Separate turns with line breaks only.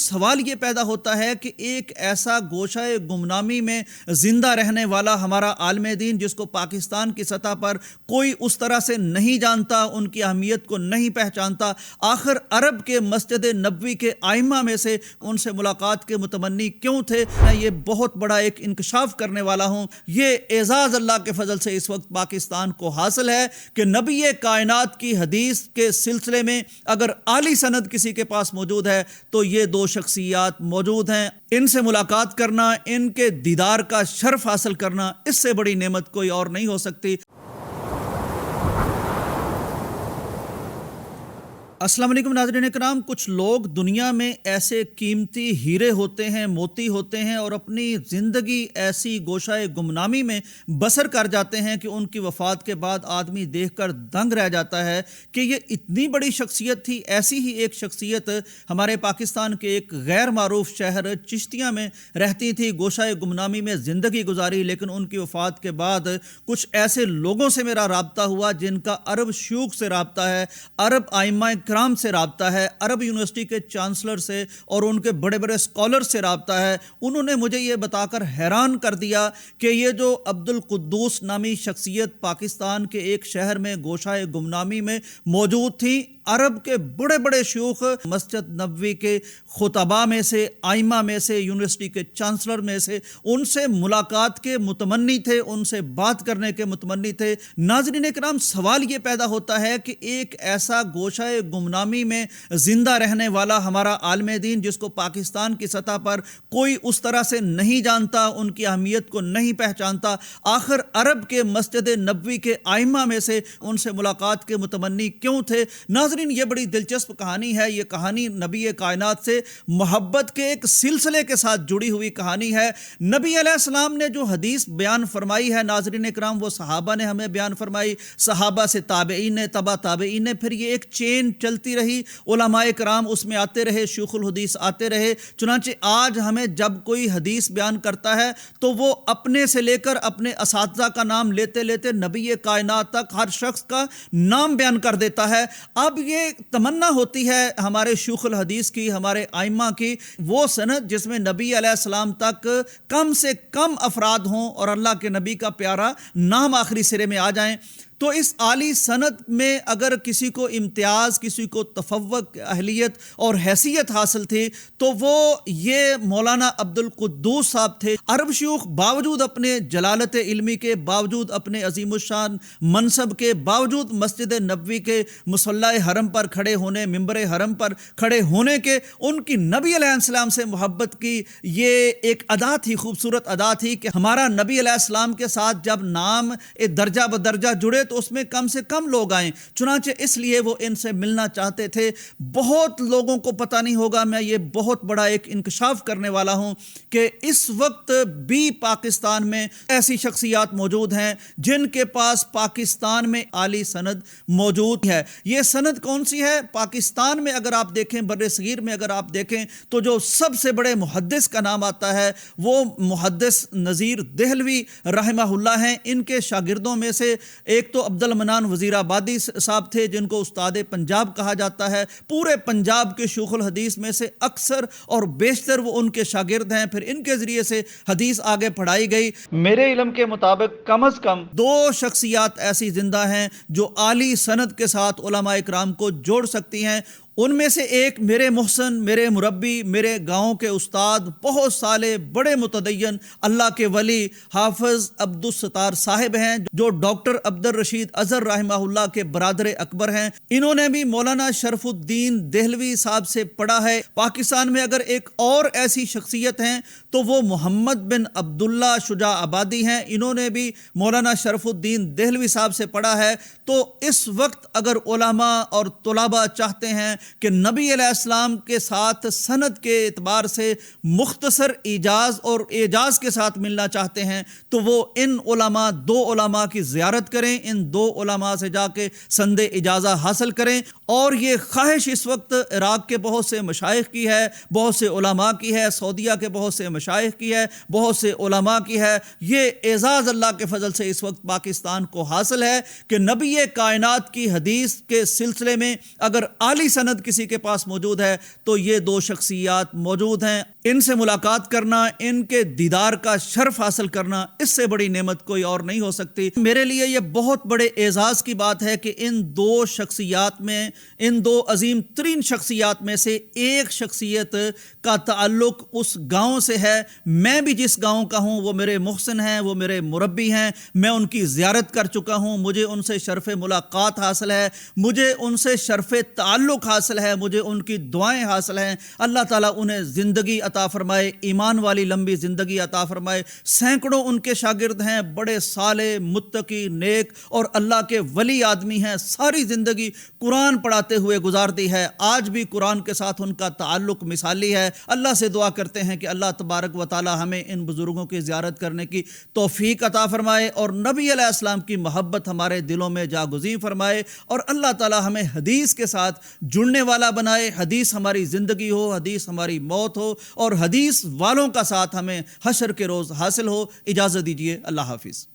سوال یہ پیدا ہوتا ہے کہ ایک ایسا گوشہ گمنامی میں زندہ رہنے والا ہمارا عالم دین جس کو پاکستان کی سطح پر کوئی اس طرح سے نہیں جانتا، ان کی اہمیت کو نہیں پہچانتا، آخر عرب کے مسجد نبوی کے ائمہ میں سے ان سے ملاقات کے متمنی کیوں تھے؟ میں یہ بہت بڑا ایک انکشاف کرنے والا ہوں۔ یہ اعزاز اللہ کے فضل سے اس وقت پاکستان کو حاصل ہے کہ نبی کائنات کی حدیث کے سلسلے میں اگر اعلی سند کسی کے پاس موجود ہے تو یہ دو شخصیات موجود ہیں۔ ان سے ملاقات کرنا، ان کے دیدار کا شرف حاصل کرنا، اس سے بڑی نعمت کوئی اور نہیں ہو سکتی۔ السلام علیکم ناظرین کرام، کچھ لوگ دنیا میں ایسے قیمتی ہیرے ہوتے ہیں، موتی ہوتے ہیں اور اپنی زندگی ایسی گوشہ گمنامی میں بسر کر جاتے ہیں کہ ان کی وفات کے بعد آدمی دیکھ کر دنگ رہ جاتا ہے کہ یہ اتنی بڑی شخصیت تھی۔ ایسی ہی ایک شخصیت ہمارے پاکستان کے ایک غیر معروف شہر چشتیاں میں رہتی تھی، گوشہ گمنامی میں زندگی گزاری، لیکن ان کی وفات کے بعد کچھ ایسے لوگوں سے میرا رابطہ ہوا جن کا عرب شیوخ سے رابطہ ہے، عرب ائمہ کرام سے رابطہ ہے، عرب یونیورسٹی کے چانسلر سے اور ان کے بڑے بڑے اسکالر سے رابطہ ہے۔ انہوں نے مجھے یہ بتا کر حیران کر دیا کہ یہ جو عبد القدوس نامی شخصیت پاکستان کے ایک شہر میں گوشہ گمنامی میں موجود تھی، عرب کے بڑے بڑے شیوخ مسجد نبوی کے خطباء میں سے، ائمہ میں سے، یونیورسٹی کے چانسلر میں سے، ان سے ملاقات کے متمنی تھے، ان سے بات کرنے کے متمنی تھے۔ ناظرین کرام، سوال یہ پیدا ہوتا ہے کہ ایک ایسا گوشہ گمنامی میں زندہ رہنے والا ہمارا عالم دین جس کو پاکستان کی سطح پر کوئی اس طرح سے نہیں جانتا، ان کی اہمیت کو نہیں پہچانتا، آخر عرب کے مسجد نبوی کے ائمہ میں سے ان سے ملاقات کے متمنی کیوں تھے؟ ناظرین، یہ بڑی دلچسپ کہانی ہے۔ یہ کہانی نبی کائنات سے محبت کے ایک سلسلے کے ساتھ جڑی ہوئی کہانی ہے۔ نبی علیہ السلام نے جو حدیث بیان فرمائی ہے ناظرین کرام، وہ صحابہ نے ہمیں بیان فرمائی، صحابہ سے تابعین نے، تبع تابعین نے، پھر یہ ایک چین چلتی رہی، علماء کرام اس میں آتے رہے، شیوخ الحدیث آتے رہے، چنانچہ آج ہمیں جب کوئی حدیث بیان کرتا ہے تو وہ اپنے سے لے کر اپنے اساتذہ کا نام لیتے لیتے نبی کائنات تک ہر شخص کا نام بیان کر دیتا ہے۔ اب یہ تمنا ہوتی ہے ہمارے شیوخ الحدیث کی، ہمارے ائمہ کی، وہ سند جس میں نبی علیہ السلام تک کم سے کم افراد ہوں اور اللہ کے نبی کا پیارا نام آخری سرے میں آ جائیں۔ تو اس عالی سند میں اگر کسی کو امتیاز، کسی کو تفوق، اہلیت اور حیثیت حاصل تھی تو وہ یہ مولانا عبد القدوس صاحب تھے۔ عرب شیوخ باوجود اپنے جلالت علمی کے، باوجود اپنے عظیم الشان منصب کے، باوجود مسجد نبوی کے مصلی حرم پر کھڑے ہونے، ممبر حرم پر کھڑے ہونے کے، ان کی نبی علیہ السلام سے محبت کی یہ ایک ادا تھی، خوبصورت ادا تھی کہ ہمارا نبی علیہ السلام کے ساتھ جب نام درجہ بدرجہ جڑے تو اس میں کم سے کم لوگ آئیں، چنانچہ اس لیے وہ ان سے ملنا چاہتے تھے۔ بہت لوگوں کو پتہ نہیں ہوگا، میں یہ بہت بڑا ایک انکشاف کرنے والا ہوں کہ اس وقت بھی پاکستان میں ایسی شخصیات موجود ہیں جن کے پاس پاکستان میں عالی سند موجود ہے۔ یہ سند کون سی ہے؟ پاکستان میں اگر آپ دیکھیں، بر صغیر میں اگر آپ دیکھیں تو جو سب سے بڑے محدث کا نام آتا ہے وہ محدث نذیر دہلوی رحمہ اللہ ہیں۔ ان کے شاگردوں میں سے ایک تو عبد المنان وزیر آبادی صاحب تھے جن کو استاد پنجاب کہا جاتا ہے۔ پورے پنجاب کے شیوخ الحدیث میں سے اکثر اور بیشتر وہ ان کے شاگرد ہیں، پھر ان کے ذریعے سے حدیث آگے پڑھائی گئی۔ میرے علم کے مطابق کم از کم دو شخصیات ایسی زندہ ہیں جو عالی سند کے ساتھ علماء کرام کو جوڑ سکتی ہیں۔ ان میں سے ایک میرے محسن، میرے مربی، میرے گاؤں کے استاد، بہت سالے بڑے متدین اللہ کے ولی حافظ عبد الستار صاحب ہیں جو ڈاکٹر عبد الرشید اظہر رحمہ اللہ کے برادر اکبر ہیں۔ انہوں نے بھی مولانا شرف الدین دہلوی صاحب سے پڑھا ہے۔ پاکستان میں اگر ایک اور ایسی شخصیت ہیں تو وہ محمد بن عبداللہ شجاع آبادی ہیں۔ انہوں نے بھی مولانا شرف الدین دہلوی صاحب سے پڑھا ہے۔ تو اس وقت اگر علماء اور طلباء چاہتے ہیں کہ نبی علیہ السلام کے ساتھ سند کے اعتبار سے مختصر اعجاز اور اعجاز کے ساتھ ملنا چاہتے ہیں تو وہ ان علماء، دو علماء کی زیارت کریں، ان دو علماء سے جا کے سند اجازہ حاصل کریں۔ اور یہ خواہش اس وقت عراق کے بہت سے مشائخ کی ہے، بہت سے علماء کی ہے، سعودیہ کے بہت سے مشائخ کی ہے، بہت سے علماء کی ہے۔ یہ اعزاز اللہ کے فضل سے اس وقت پاکستان کو حاصل ہے کہ نبی کائنات کی حدیث کے سلسلے میں اگر اعلی سند سند کسی کے پاس موجود ہے تو یہ دو شخصیات موجود ہیں. ان سے ملاقات کرنا، ان کے دیدار کا شرف حاصل کرنا، اس سے بڑی نعمت کوئی اور نہیں ہو سکتی. میرے لیے یہ بہت بڑے اعزاز کی بات ہے کہ ان دو شخصیات میں، ان دو عظیم ترین شخصیات میں سے ایک شخصیت کا تعلق اس گاؤں سے ہے. میں بھی جس گاؤں کا ہوں وہ میرے محسن ہیں، وہ میرے مربی ہیں. میں ان کی زیارت کر چکا ہوں، مجھے ان سے شرف ملاقات حاصل ہے، مجھے ان سے شرف تعلق حاصل ہے، مجھے ان کی دعائیں حاصل ہیں. اللہ تعالیٰ انہیں زندگی عطا فرمائے، ایمان والی لمبی زندگی عطا فرمائے. سینکڑوں ان کے شاگرد ہیں، بڑے صالح، متقی، نیک اور اللہ کے ولی آدمی ہیں. ساری زندگی قرآن پڑھاتے ہوئے گزار دی ہے. آج بھی قرآن کے ساتھ ان کا تعلق مثالی ہے. اللہ سے دعا کرتے ہیں کہ اللہ تبارک و تعالی ہمیں ان بزرگوں کی زیارت کرنے کی توفیق عطا فرمائے اور نبی علیہ السلام کی محبت ہمارے دلوں میں جاگزین فرمائے، اور اللہ تعالی ہمیں حدیث کے ساتھ جڑنے والا بنائے. حدیث ہماری زندگی ہو، حدیث ہماری موت ہو، اور حدیث والوں کا ساتھ ہمیں حشر کے روز حاصل ہو. اجازت دیجیے، اللہ حافظ.